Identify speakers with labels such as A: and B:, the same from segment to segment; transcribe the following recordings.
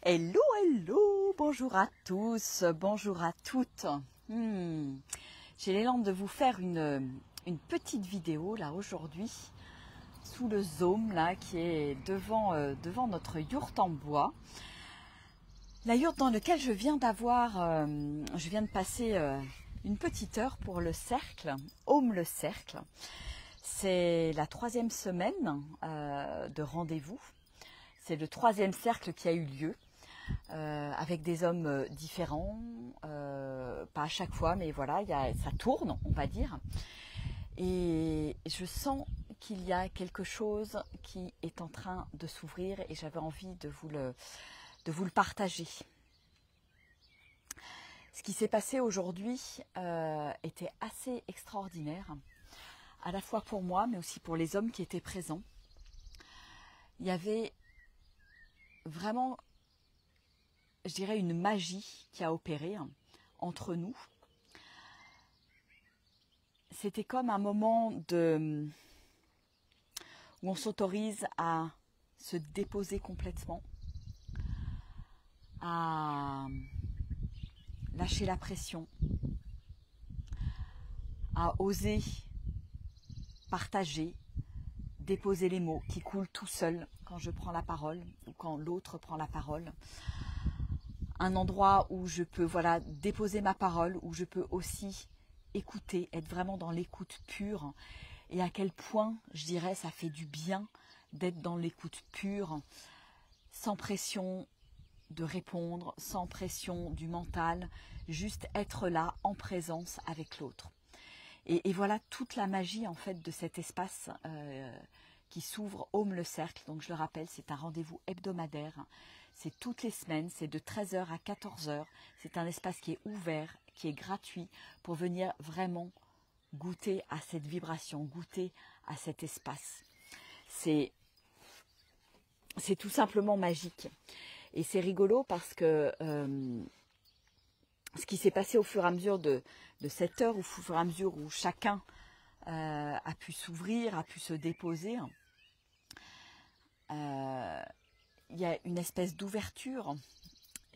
A: Hello, hello, bonjour à tous, bonjour à toutes. J'ai l'élan de vous faire une petite vidéo là aujourd'hui sous le Zoom là qui est devant notre yourte en bois. La yourte dans laquelle je viens de passer une petite heure pour le cercle, Home le cercle. C'est la 3e semaine de rendez-vous. C'est le 3e cercle qui a eu lieu. Avec des hommes différents, pas à chaque fois, mais voilà, ça tourne, on va dire. Et je sens qu'il y a quelque chose qui est en train de s'ouvrir et j'avais envie de vous le partager. Ce qui s'est passé aujourd'hui était assez extraordinaire, à la fois pour moi, mais aussi pour les hommes qui étaient présents. Il y avait vraiment, je dirais, une magie qui a opéré entre nous. C'était comme un moment où on s'autorise à se déposer complètement, à lâcher la pression, à oser partager, déposer les mots qui coulent tout seuls quand je prends la parole ou quand l'autre prend la parole. Un endroit où je peux déposer ma parole, où je peux aussi écouter, être vraiment dans l'écoute pure. Et à quel point, je dirais, ça fait du bien d'être dans l'écoute pure, sans pression de répondre, sans pression du mental, juste être là en présence avec l'autre. Et voilà toute la magie en fait de cet espace qui s'ouvre Home le cercle. Donc je le rappelle, c'est un rendez-vous hebdomadaire. C'est toutes les semaines, c'est de 13 h à 14 h. C'est un espace qui est ouvert, qui est gratuit pour venir vraiment goûter à cette vibration, goûter à cet espace. C'est tout simplement magique. Et c'est rigolo parce que ce qui s'est passé au fur et à mesure de cette heure, au fur et à mesure où chacun a pu s'ouvrir, a pu se déposer, il y a une espèce d'ouverture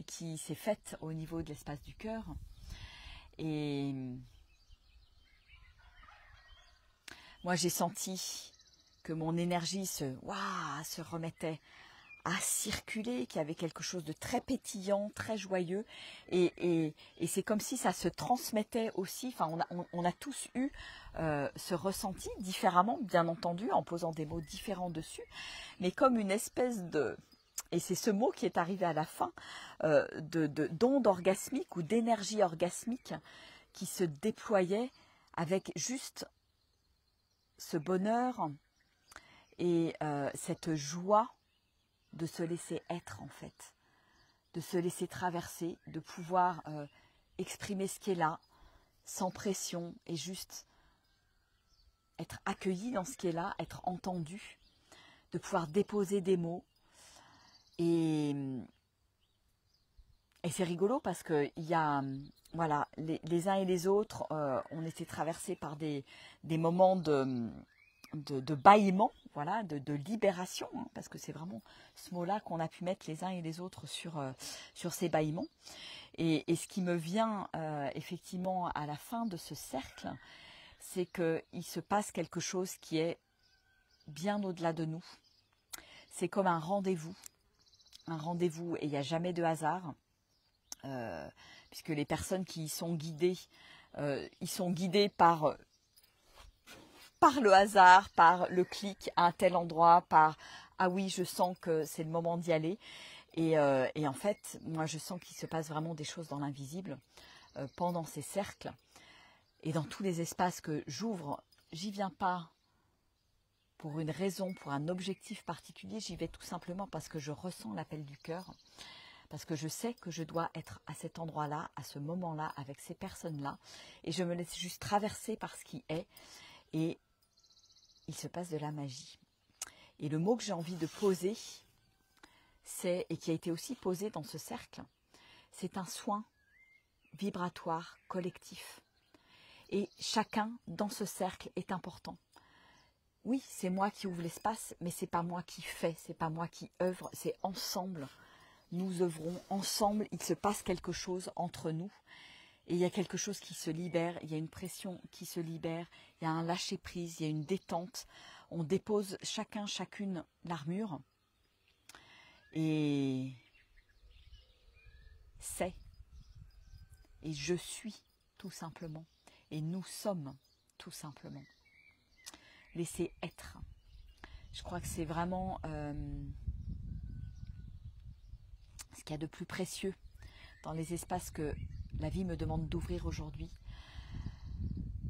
A: qui s'est faite au niveau de l'espace du cœur. Et moi, j'ai senti que mon énergie se remettait à circuler, qu'il y avait quelque chose de très pétillant, très joyeux. Et c'est comme si ça se transmettait aussi. Enfin, on a tous eu ce ressenti différemment, bien entendu, en posant des mots différents dessus, mais comme une espèce de... Et c'est ce mot qui est arrivé à la fin, d'onde orgasmique ou d'énergie orgasmique qui se déployait avec juste ce bonheur et cette joie de se laisser être en fait, de se laisser traverser, de pouvoir exprimer ce qui est là, sans pression et juste être accueilli dans ce qui est là, être entendu, de pouvoir déposer des mots. Et c'est rigolo parce que il y a, voilà, les uns et les autres, on était traversés par des moments de bâillement, voilà, de libération, hein, parce que c'est vraiment ce mot-là qu'on a pu mettre les uns et les autres sur ces bâillements. Et ce qui me vient effectivement à la fin de ce cercle, c'est qu'il se passe quelque chose qui est bien au-delà de nous. C'est comme un rendez-vous, et il n'y a jamais de hasard, puisque les personnes qui y sont guidées, ils sont guidés par le hasard, par le clic à un tel endroit, par « ah oui, je sens que c'est le moment d'y aller ». Et en fait, moi je sens qu'il se passe vraiment des choses dans l'invisible pendant ces cercles. Et dans tous les espaces que j'ouvre, j'y viens pas pour une raison, pour un objectif particulier, j'y vais tout simplement parce que je ressens l'appel du cœur, parce que je sais que je dois être à cet endroit-là, à ce moment-là, avec ces personnes-là, et je me laisse juste traverser par ce qui est, et il se passe de la magie. Et le mot que j'ai envie de poser, et qui a été aussi posé dans ce cercle, c'est un soin vibratoire collectif. Et chacun dans ce cercle est important. Oui, c'est moi qui ouvre l'espace, mais c'est pas moi qui fais, c'est pas moi qui œuvre, c'est ensemble nous œuvrons ensemble, il se passe quelque chose entre nous. Et il y a quelque chose qui se libère, il y a une pression qui se libère, il y a un lâcher-prise, il y a une détente. On dépose chacune l'armure. Et c'est. Et je suis, tout simplement. Et nous sommes, tout simplement. Laisser être. Je crois que c'est vraiment ce qu'il y a de plus précieux dans les espaces que la vie me demande d'ouvrir aujourd'hui.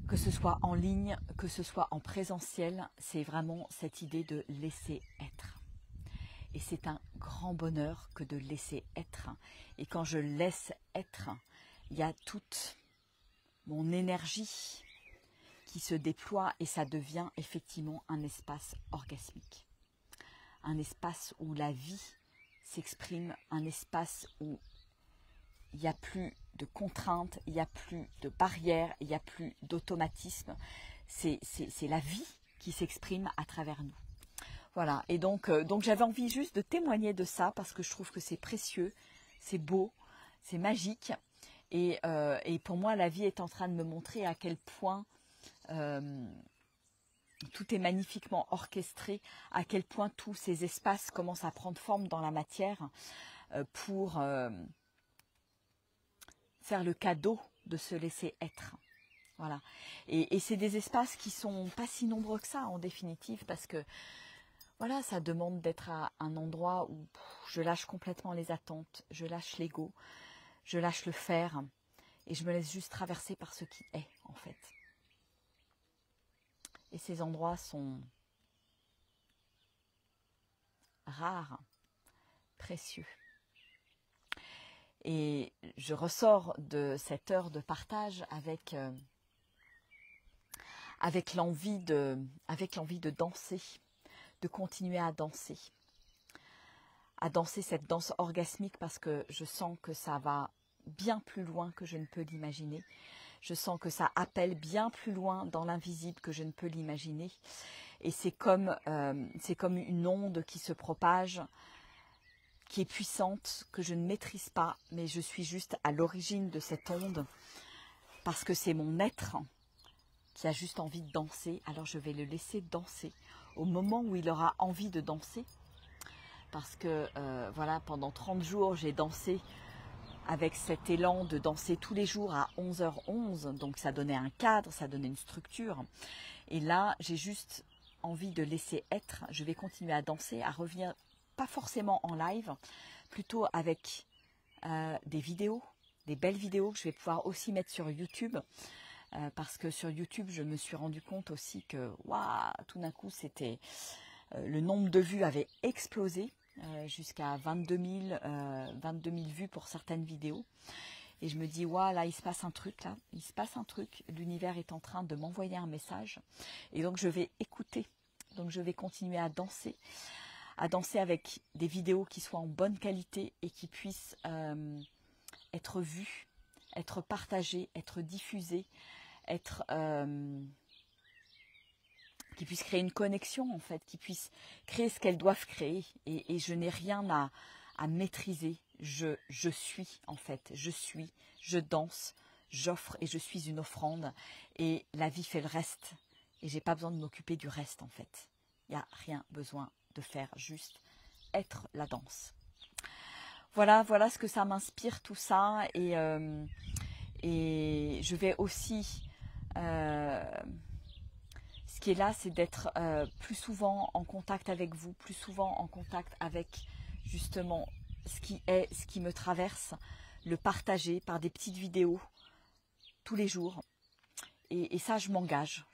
A: Que ce soit en ligne, que ce soit en présentiel, c'est vraiment cette idée de laisser être. Et c'est un grand bonheur que de laisser être. Et quand je laisse être, il y a toute mon énergie qui se déploie et ça devient effectivement un espace orgasmique. Un espace où la vie s'exprime, un espace où il n'y a plus de contraintes, il n'y a plus de barrières, il n'y a plus d'automatisme. C'est la vie qui s'exprime à travers nous. Voilà, et donc j'avais envie juste de témoigner de ça parce que je trouve que c'est précieux, c'est beau, c'est magique. Et pour moi, la vie est en train de me montrer à quel point tout est magnifiquement orchestré, à quel point tous ces espaces commencent à prendre forme dans la matière pour faire le cadeau de se laisser être. Voilà. Et c'est des espaces qui sont pas si nombreux que ça en définitive parce que voilà, ça demande d'être à un endroit où je lâche complètement les attentes, je lâche l'ego, je lâche le faire et je me laisse juste traverser par ce qui est en fait. Et ces endroits sont rares, précieux. Et je ressors de cette heure de partage avec l'envie de danser, de continuer à danser cette danse orgasmique parce que je sens que ça va bien plus loin que je ne peux l'imaginer. Je sens que ça appelle bien plus loin dans l'invisible que je ne peux l'imaginer. Et c'est comme une onde qui se propage, qui est puissante, que je ne maîtrise pas, mais je suis juste à l'origine de cette onde parce que c'est mon être qui a juste envie de danser. Alors je vais le laisser danser au moment où il aura envie de danser. Parce que voilà, pendant 30 jours, j'ai dansé avec cet élan de danser tous les jours à 11h11. Donc ça donnait un cadre, ça donnait une structure. Et là, j'ai juste envie de laisser être. Je vais continuer à danser, à revenir, pas forcément en live, plutôt avec des vidéos, des belles vidéos que je vais pouvoir aussi mettre sur YouTube. Parce que sur YouTube, je me suis rendu compte aussi que waouh, tout d'un coup, c'était le nombre de vues avait explosé jusqu'à 22 000 vues pour certaines vidéos. Et je me dis, waouh, là, il se passe un truc, là. Il se passe un truc. L'univers est en train de m'envoyer un message. Et donc, je vais écouter. Donc, je vais continuer à danser avec des vidéos qui soient en bonne qualité et qui puissent être vues, être partagées, être diffusées, qui puissent créer une connexion en fait, qui puissent créer ce qu'elles doivent créer. Et je n'ai rien à maîtriser. Je suis en fait, je danse, j'offre et je suis une offrande. Et la vie fait le reste. Et j'ai pas besoin de m'occuper du reste en fait. Il n'y a rien besoin de faire, juste être la danse. Voilà ce que ça m'inspire tout ça. Et je vais aussi... ce qui est là, c'est d'être plus souvent en contact avec vous, plus souvent en contact avec justement ce qui me traverse, le partager par des petites vidéos tous les jours. Et ça, je m'engage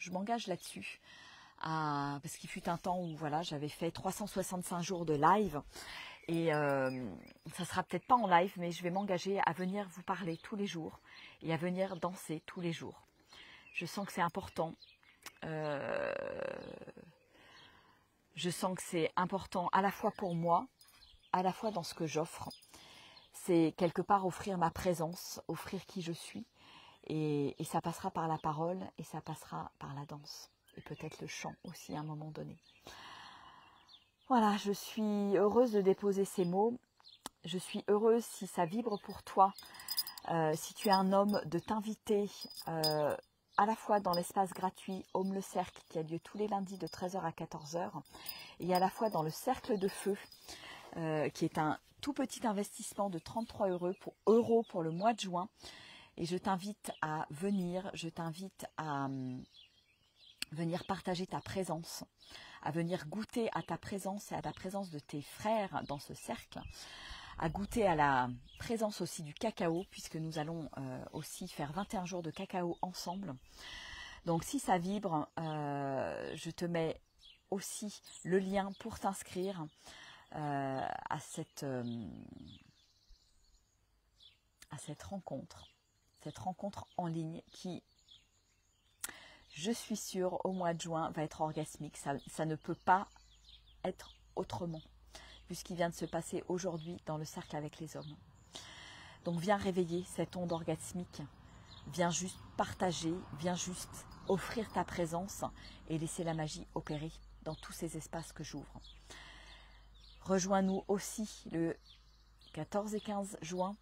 A: là-dessus. Parce qu'il fut un temps où voilà, j'avais fait 365 jours de live. Et ça sera peut-être pas en live, mais je vais m'engager à venir vous parler tous les jours et à venir danser tous les jours. Je sens que c'est important. Je sens que c'est important à la fois pour moi, à la fois dans ce que j'offre. C'est quelque part offrir ma présence, offrir qui je suis. Et ça passera par la parole et ça passera par la danse. Et peut-être le chant aussi à un moment donné. Voilà, je suis heureuse de déposer ces mots. Je suis heureuse si ça vibre pour toi, si tu es un homme, de t'inviter à la fois dans l'espace gratuit Home le Cercle qui a lieu tous les lundis de 13 h à 14 h et à la fois dans le Cercle de Feu qui est un tout petit investissement de 33 euros pour le mois de juin. Et je t'invite à venir, je t'invite à venir partager ta présence, à venir goûter à ta présence et à la présence de tes frères dans ce cercle, à goûter à la présence aussi du cacao, puisque nous allons aussi faire 21 jours de cacao ensemble. Donc si ça vibre, je te mets aussi le lien pour t'inscrire à cette rencontre en ligne qui, je suis sûre, au mois de juin va être orgasmique. Ça ne peut pas être autrement, puisqu'il vient de se passer aujourd'hui dans le cercle avec les hommes. Donc viens réveiller cette onde orgasmique, viens juste partager, viens juste offrir ta présence et laisser la magie opérer dans tous ces espaces que j'ouvre. Rejoins-nous aussi le 14 et 15 juin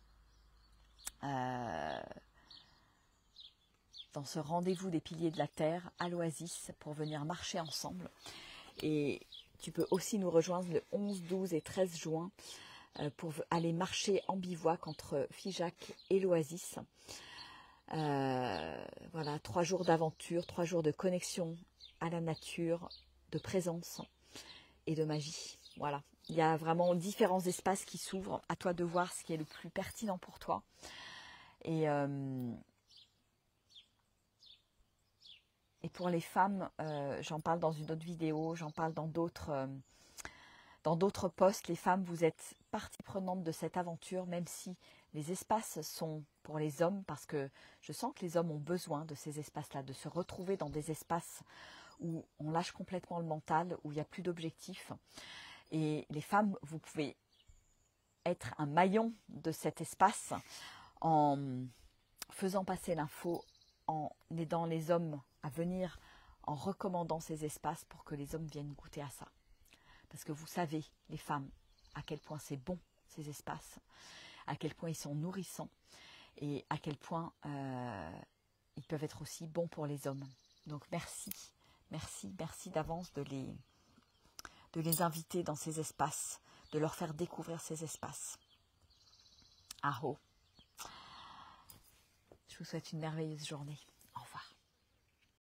A: dans ce rendez-vous des piliers de la Terre à l'Oasis pour venir marcher ensemble. Et tu peux aussi nous rejoindre le 11, 12 et 13 juin pour aller marcher en bivouac entre Figeac et l'Oasis. Voilà, 3 jours d'aventure, 3 jours de connexion à la nature, de présence et de magie. Voilà, il y a vraiment différents espaces qui s'ouvrent. À toi de voir ce qui est le plus pertinent pour toi. Et pour les femmes, j'en parle dans une autre vidéo, j'en parle dans d'autres posts. Les femmes, vous êtes partie prenante de cette aventure, même si les espaces sont pour les hommes, parce que je sens que les hommes ont besoin de ces espaces-là, de se retrouver dans des espaces où on lâche complètement le mental, où il n'y a plus d'objectifs. Et les femmes, vous pouvez être un maillon de cet espace en faisant passer l'info, en aidant les hommes à venir, en recommandant ces espaces pour que les hommes viennent goûter à ça. Parce que vous savez, les femmes, à quel point c'est bon ces espaces, à quel point ils sont nourrissants et à quel point ils peuvent être aussi bons pour les hommes. Donc merci, merci, merci d'avance de les inviter dans ces espaces, de leur faire découvrir ces espaces. Aho. Je vous souhaite une merveilleuse journée.